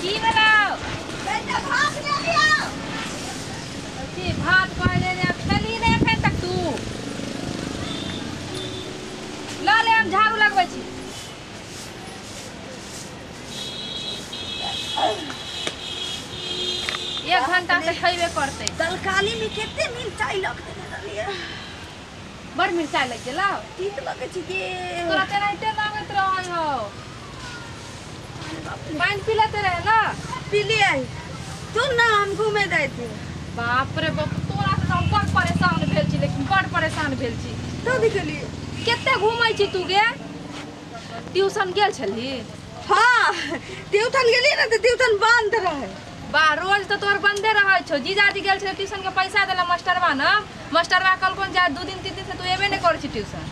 की बनाओ बेटा भात ले लिया की भात पहले ने खेली ने एखन तक तू ला ले हम झाड़ू लगबै छी एक घंटा से खइबे करते तरकारी में कितने मिर्चाई लग देने रहिए बड़ मिर्चाई लग गेला ठीक लगे छी के तोरा तेनाहिते लागत रहै हो पानी पी लेते रहे ना पी लिए तू ना हम घूमे जाए थे बाप रे बाप तोरा से हम बड़ परेशान भेल छी लेकिन बड़ परेशान भेल छी तो दिखली केते घूमै छी तू गे ट्यूशन गेल छली हां ट्यूशन गेली ना तो ट्यूशन बंद रहे बा रोज तो तोर बंदे रहै छौ जीजाजी गेल छले ट्यूशन के पैसा देला मास्टरवा ना मास्टरवा कल कोन जा 2 दिन 3 दिन से तू एबे नहीं करै छी ट्यूशन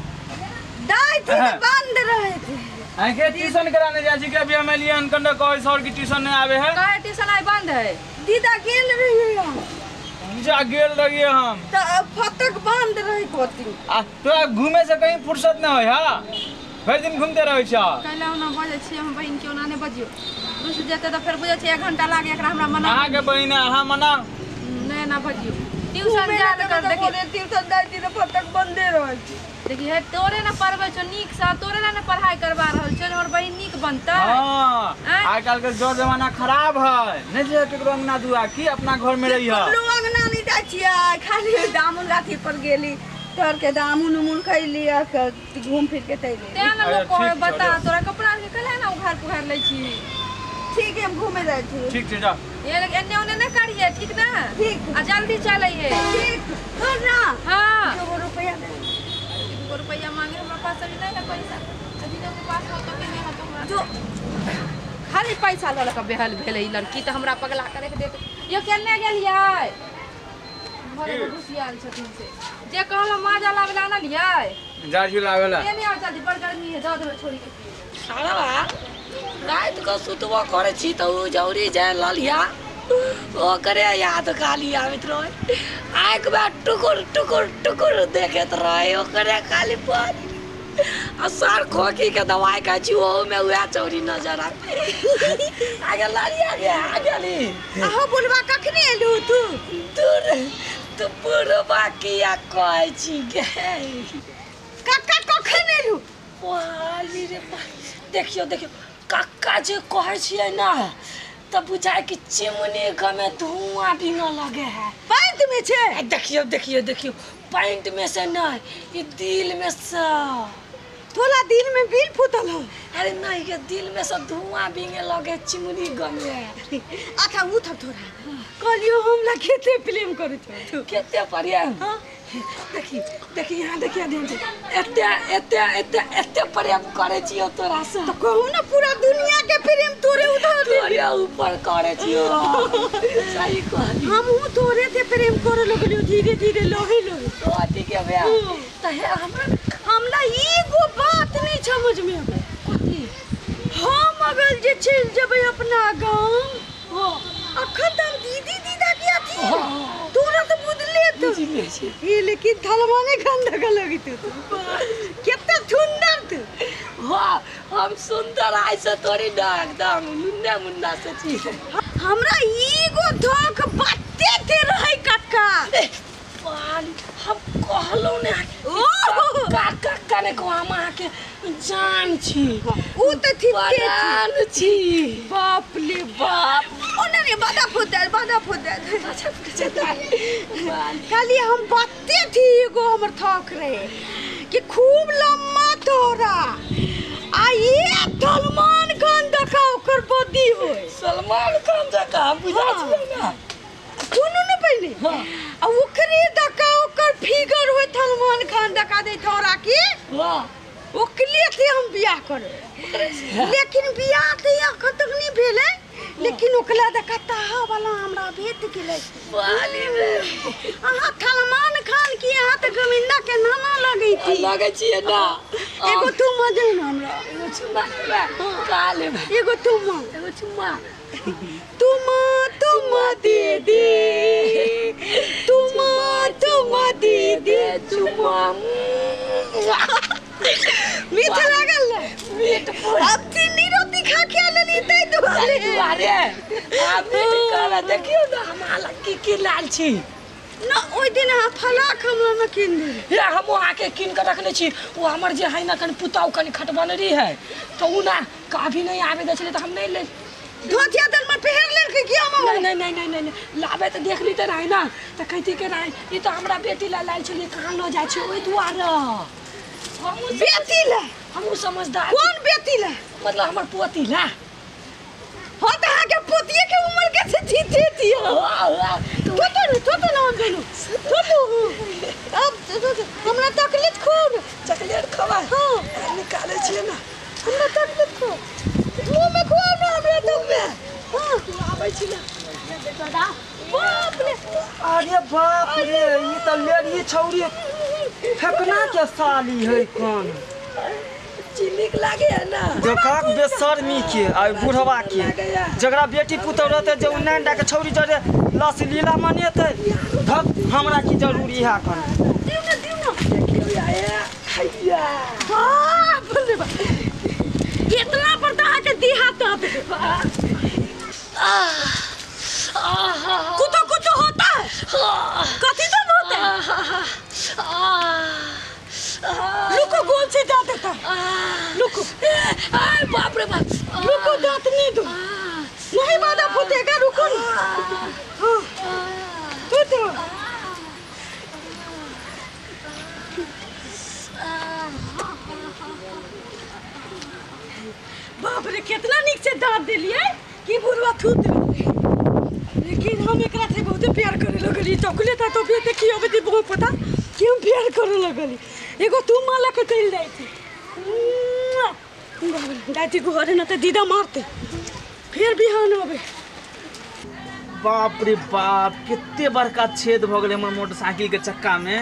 दाई थी तो बंद रहे थे आके ट्यूशन कराने जा छी के अभी हम लिए अनकंड कोई सर की ट्यूशन नहीं आवे है काहे ट्यूशन आई बंद है दीदा गेल रही है जा गेल रहिए हम तो फटक बंद रही कोती तोरा घूमे से कहीं फुर्सत न होय हां भर दिन घूमते रहै छ कहला ना बजे छी हम बहिन के ओना ने बजियो रुस जेते तो फिर बुझे छी 1 घंटा लागे एकरा हमरा मना अहाँ के बहिन अहाँ मना नहीं ना बजियो ट्यूशन जा कर देखी ट्यूशन दाई थी तो फटक बंदे रहे देखी हे तोरे ना पढ़बै छ नीक सा तोरे ना पढ़ाई करबा रहल छ हमर बहिन नीक बनतै हां आइ काल के जो जमाना खराब है नहीं जे केकरो अंगना दुआ की अपना घर में रही है लोग अंगना नहीं जाय छियै खाली दामुन गाथी पर गेली तोर के दामुन उमुन खैली घूम फिर के तैली ते ना लोग को बता तोरा कपड़ा के कले ना उघार पुघार लै छी ठीक है हम घूमे जाय छी ठीक छै जा ये एने ओने न करिए ठीक ना ठीक आ जल्दी चलिए ठीक सुन ना हां 2 रुपया दे 2 रुपया मांगे हमरा पास अभी नहीं ना पैसा अभी लोग के पास हो तो के नहीं हो तो जो खाली पैसा ल के बेहल भेले ई लड़की त हमरा पगला करे के देत ये केने गेलियै घरे में घुसियाल छथिन से जे कहला माजा लावेला ना लियै जाजी लावेला ये नहीं आ जल्दी बड़ गर्मी है दे देबे छोड़ी के सारा रात को सुतबो करे छी त उ जौरी जाय ललिया ओ करे याद खाली आवित रहे आंख में टुकुर टुकुर टुकुर देखत रहे ओ करे खाली पर असर खोखी के दवाई का छी ओ में हुआ चौरी नजर आगे ललिया आगे ली आहो बुलवा कखनी एलू तू तू पूरा बाकिया कहै छी गे काका कखन एलू वाली रे देखियो काका जे कहै छियै ना त बुझाय कि चिमनी में धुआं बिना लगे है पैंट में छे देखियो पैंट में से नहीं ये दिल में से थोड़ा दिल में बिल फुटल हो अरे नहीं ये दिल में से धुआं बिंगे लगे चिमनी गमे अच्छा उठ थोड़ा कहलियो हमरा केते फिल्म करू तू केते परिया देखी यहाँ देखिए एते प्रेम करे छियो तोरा से तो कहू ना पूरा दुनिया के प्रेम तोरे उधर तोरे ऊपर करे छियो सही कहली हम तोरे से प्रेम करे लगलियो धीरे धीरे लोहे तो ठीक है भैया तो हमरा एगो बात नहीं समझ में आवे कथी हम अगर जे चल जेबै अपना गांव अखन तक दीदी दीदा की अथी तोरा तो बुझले तो ये लेकिन थलमाने गंदा का लगी तू कितना सुंदर तू वाह हम सुंदर आई से तोरी डाक दाम मुन्ना मुन्ना से छी हमरा एगो धोख बाते के रहे काका पाली हम कहलो ने काका ने को हम के जान छी उ त जान छी बाप ले बाप ओने ने बादा फुदल अच्छा खाली हम बाते थी एगो हमर थक रहे कि खूब लम्मा तोरा आ ये सलमान खान देखा ओकर बॉडी होय सलमान खान देखा बुझा छी ना सुनो न पहले आ ओकरे देखा ओकर फिगर होय सलमान खान देखा दे तोरा की वाह ओकले से हम बियाह करे लेकिन बियाह ते अखन तक नहीं भेले लेकिन ओकला देखा ताहा वाला हमरा भेट गेलै वाली रे अहाँ सलमान खान की यहाँ त गोविंदा के नाना लगै थी लगे छी ना एगो तू मजे न हमरा एगो चुम्मा काले एगो चुम्मा तुमा दे दे तुमा दे दे चुम्मा मीठ लागल मीठ अब चीनी रोटी खा के लेली तै तो दुआरे आबे कहला देखियो ना हमरा की लाल छी ना ओइ दिन फलाक हमरा में किन दे हे हम आके किन के रखने छी वो हमर जे है ना कनी पुताऊ कनी खटबन रही है तो उ ना कभी नहीं आवे दे छले तो हम नहीं ले धोतिया दल में पहर ले के किया हम नहीं लाबे तो देख ली त रही ना तो कहती के रही ई तो हमरा बेटी ला लाल छले कहां ल जाय छै ओइ दुआरे बेटी ला हम समझदार कौन बेटी ला मतलब हमर पोती ला हो त के पोतिए के उम्र के से थी तो नाम देलू तो अब हमरा तकलीफ खूब चॉकलेट खवा हां निकाले छिए ना हमरा तकलीफ खूब मुंह में खूब ना हमरा तो में हां आबै छी ना दादा बाप रे अरे बाप रे ये तो लेडी छौरी फेकना के साली है कौन चिनिक लागे है ना देखा बेशर्मी के आ बुढ़वा के जकरा बेटी पुतौ रहते जे उन्ना के छौरी जरे लस लीला मनेते धक हमरा की जरूरी है कन दिउ ना देखियो आया खैया बाप रे बाप इतना पर तो आके दिहा तब कुछ होता है कथी तो होता है रुको गोल से जा देता रुको बाप रे बाप रुको दांत नहीं दो नहीं मादा फूटेगा रुको तो बाप रे कितना निक से दांत दिलिए कि बुढ़वा थूत लेकिन हम एकरा से बहुत प्यार करे लगली चॉकलेट तो भी देखी अब दी बहुत पता कि हम प्यार करे लगली एगो तू माला के चल जाई थी दादी घरे न त दीदा मारते फिर बिहान होबे बाप रे बाप कितने बड़का छेद भ गेले हमर मोटरसाइकिल के चक्का में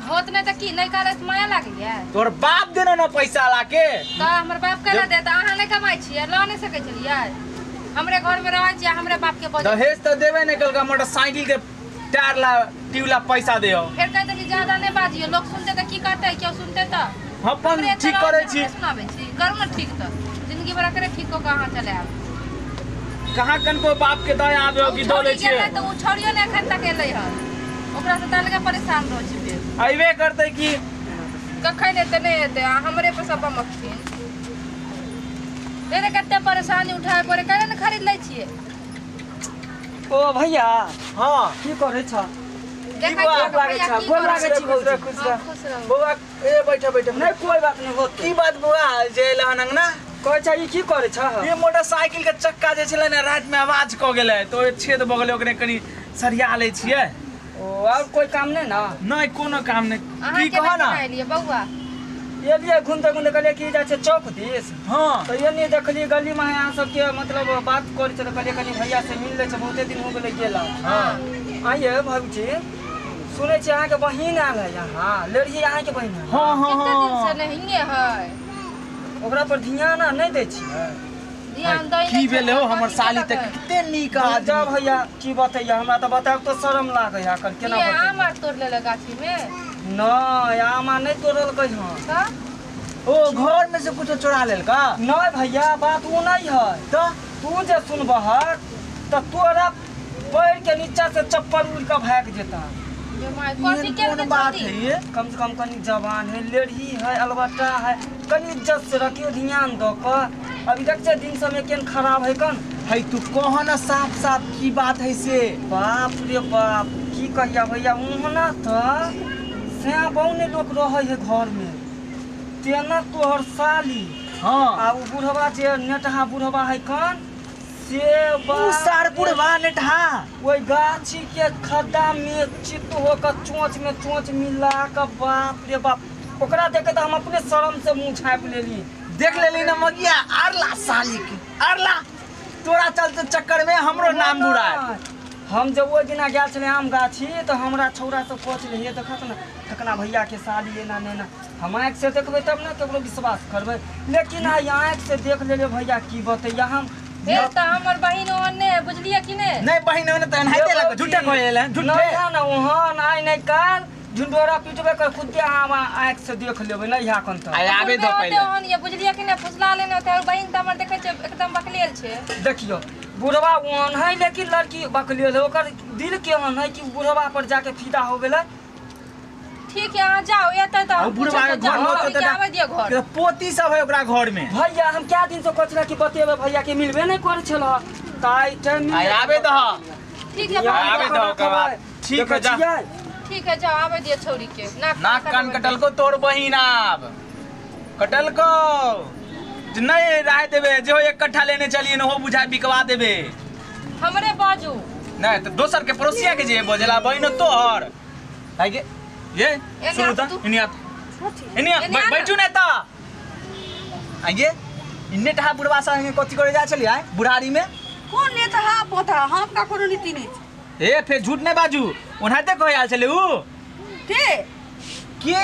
होत नहीं त की नहीं करे माया लागे तोर बाप देना ना पैसा लाके तो हमर बाप करे दे त अहाँ नहीं कमाई छिए ल नहीं सकै छलिए हमरे घर में रहै छिए हमरे बाप के बजे दहेज तो देबे नहीं कल मोटरसाइकिल के टायर ला ट्यूब ला पैसा देओ फिर कह दे ज्यादा नहीं बाजियो लोग सुनते त की कहते क्यों सुनते त अपन ठीक करे छी सुनाबे छी करू ना ठीक त जिंदगी भर करे ठीक को कहां चले आब कहां कन को बाप के दया आबे हो कि डोले छी तो उ छोड़ियो ने एखन तक एलै ह ओकरा से तलगा परेशान रह छी आइबे करते कि कखन एते नहीं एते हमरे पे सब मक्खी तेरे कते परेशानी उठाए पड़े करे न खरीद लै छिए ओ भैया हां की करे छ गोल लागे छी बहुत खुश रह बउआ ए बैठा नहीं कोई बात नहीं होत की बात बउआ जे लहनंग ना कहै छ ई की करे छ ये मोटरसाइकिल के चक्का जे छले ना रात में आवाज क गेले तो छेद भ गेले ओकरे कनी सरिया ले छिए ओ और कोई काम नहीं ना नहीं कोनो काम नहीं की कह ना लिए बउआ ये लिए घूमते घूमते कहलिए कि जाय छै चौक दिस हां तो ये नहीं देखली गली में यहाँ सब के मतलब बात करे छ तो कहलिए कनी भैया से मिल ले छ बहुते दिन हो गेले गेला हां आइए भाभी सुने छी अहाँ के बहिन आल है यहाँ लड़की अहाँ के बहिन है हां हां कितना दिन से नहीं है ओकरा पर ध्यान नहीं दै छी ध्यान दई की भेले हो हमर साली त किते नीक आदमी जा भैया की बतैया हमरा त बताब तो शर्म लागे है कर केना ये बतैया आम तोड़ ले गाछी में नहीं आमा नहीं तोड़ल कहि हां का ओ घर में से कुछ चुरा लेल का नहीं भैया बात वो नहीं है तो तू जे सुनबहर त तोरा पैर के नीचा से चप्पल उड़ के भाग जेता ये माय कॉफी के कौन बात है ये कम से कम कनी जवान है लेढ़ी है अलबट्टा है कनी इज्जत से रखियो ध्यान दो कर अभी तक से दिन समय केन खराब है कन है तू कह ना साफ साफ की बात है से बाप रे बाप की कहिया भैया उहना त से बहुने लोग रहे है घर में तेना तोहर साली हां आ उ बुढ़वा जे नेटहा बुढ़वा है कन से उ सारपुर नेटहा ओई गाछी के खड्डा में चित होकर चोंच में चोंच मिला के बाप रे बाप ओकरा देखे त हम अपने शर्म से मुंह झाँप लेली देख लेली ना मगिया अरला साली के अरला तोरा चलते चक्कर में हमरो नाम बुरा हम जब वो दिना गया छले आम गाछी तो हमरा छौरा सब पूछ ले हे देखत ना ठकना भैया के साली एना नेना हम आँख से देखबे तब ना केकरो विश्वास करबे लेकिन आ आँख से देख लेले भैया की बतैया हम फिर त हमर बहिन ओने बुझलिए कि ने नहीं बहिन ने त हटे लग झूठे कहले झूठे नहीं ना वहां नहीं नहीं काल झुंडोरा पिटबे कर खुद हम आँख से देख लेबै नहीं यहाँ कन आय आबे दो पहले ये बुझलिए कि ने फुसला लेने होते बहिन त हमर देखे छै एकदम बकलेल छै। देखियो बुढ़वा ओहन है लेकिन लड़की बकलियल है ओकर दिल केहन है कि बुढ़वा पर जाके फिदा हो गेलै। ठीक है अहाँ जाओ एतै त बुढ़वा के घर में तो आवे दियो घर पोती सब है ओकरा घर में। भैया हम क्या दिन से कोचला कि बतेबे भैया के मिलबे नहीं करे छल ताई टाइम आय आबे दो ठीक है आबे दो के बाद ठीक है जा ठीक है जाओ आवे दियो छौरी के नाक कान कटल को तोड़ बहिन आब कटल को नहीं रह देबे जो एक कट्ठा लेने चलिए न हो बुझा बिकवा देबे हमरे बाजू नहीं तो दोसर के पड़ोसिया के जे बोझला बहिन तोहर आगे ये सुनो त इनिया बैठू ने त आगे इन्ने टहा बुढ़वा संगे कथि करे जा चली आय बुढ़ारी में कौन नेता हा पोता हम का कोनो नीति नहीं ए फिर झूठ नहीं बाजू ओनाते कहे आल चले उ के के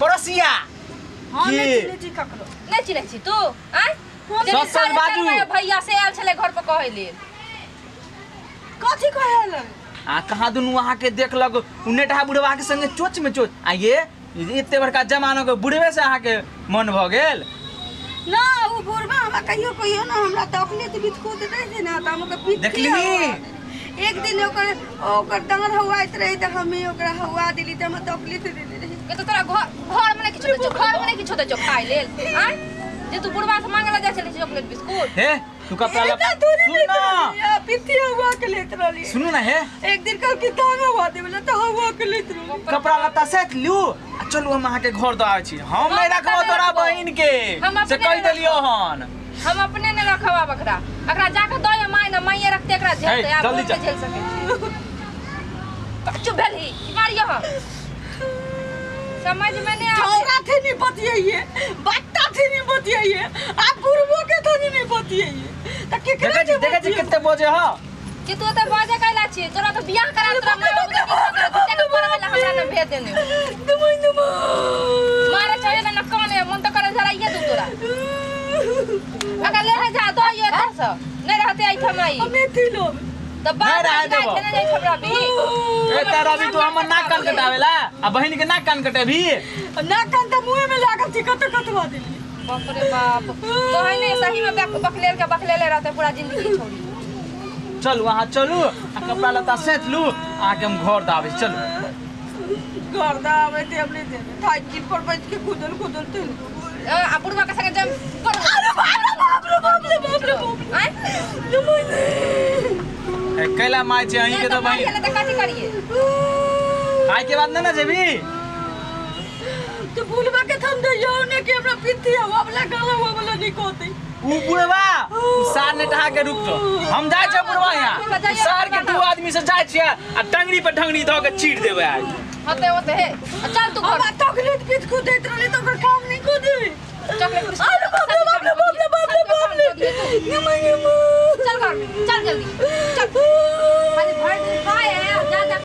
पड़ोसिया हां के? नहीं ककरो नहीं चिन्है छी तू आय सच बाजू। भैया से आयल छले घर पर कहै लेल कथि कहल आ कहाँ दुनू वहाँ के देख लग उन्ने टहा बुढ़वा के संगे चोच में चोच आ ये इतने बड़का जमाना के बुढ़वे से अहाँ के मन भ गेल ना वो बुढ़वा हमरा कहियो ना हमरा त अपने त बीत खुद नहीं थे ना त हमके पीट देखली एक दिन ओकर डांर हवाइत रही त हमें ओकरा हवा दिली त हम तकलीफ दे रही के तो तोरा घर में नहीं किछो दे घर में नहीं किछो दे खाइ लेल आय जे तू बुढ़वा से मांगला जा चले चॉकलेट बिस्कुट हे तू कपड़ा लप सुन ना पीती हवा के लेत रही सुनो ना हे एक दिन कल की दाम हवा देबला त हवा के लेत रही कपड़ा लत्ता सेट लू आ चलू हम अहाँ के घर दो आवे छी हम नहीं रखबो तोरा बहिन के से कह देलियो हन हम अपने ने रखवा बकरा अकरा जाके दो या माय ना माये रखते एकरा झेलते आप जल्दी नहीं झेल सके चुप भेली मारियो हम समझ में नहीं आ छोरा थे नहीं बतियाइए बच्चा थे नहीं बतियाइए आप गुरुओं के थे नहीं बतियाइए त के देखा जी कितने बजे हो कि तू तो बाजे कहला छी तोरा तो बियाह करा तोरा माय बाबू के तेरे पर वाला हमरा ने भेज देने दमई मारे चाहिए ना कौन है मन तो करे जरा ये तू तोरा अगर ले जा दो ये दस नहीं रहते आई थमाई हमें थी लोग तब बात ना जाए खबरा भी ए तारा भी तू हमर नाक कान कटावेला आ बहिन के नाक कान कटेबी नाक कान त मुंह में लागल थी कटवा देली बाप रे बाप तो है नहीं सही में बकलेल के बकलेले रहते पूरा जिंदगी छोड़ी चलू वहाँ चलू आ कपड़ा लत्ता सेट लू आके हम घर दावे चलू घर दावे ते हमने दे साइकिल पर बैठ के खुदल थे आ बुढ़वा के संगे जम पर अरे बाप रे आय ए कैला माय छे अहीं के तो बहिन खेले त काटी करिए खाए के बाद ना जेबी तो बुलवा के थम दे ने के हमरा पीती हवा वाला गाला हुआ वाला निकोती उ बुढ़वा सार ने टहा के रुक जो हम जाय छ बुढ़वा यहां सार के दू आदमी से जाय छिया आ टंगरी पर टंगरी ध के चीर देबे आज होते है चल तू घर अब चॉकलेट पीट को देत रहली तो ओकर काम नहीं को देबे चॉकलेट अरे बाप रे चल घर चल जल्दी चल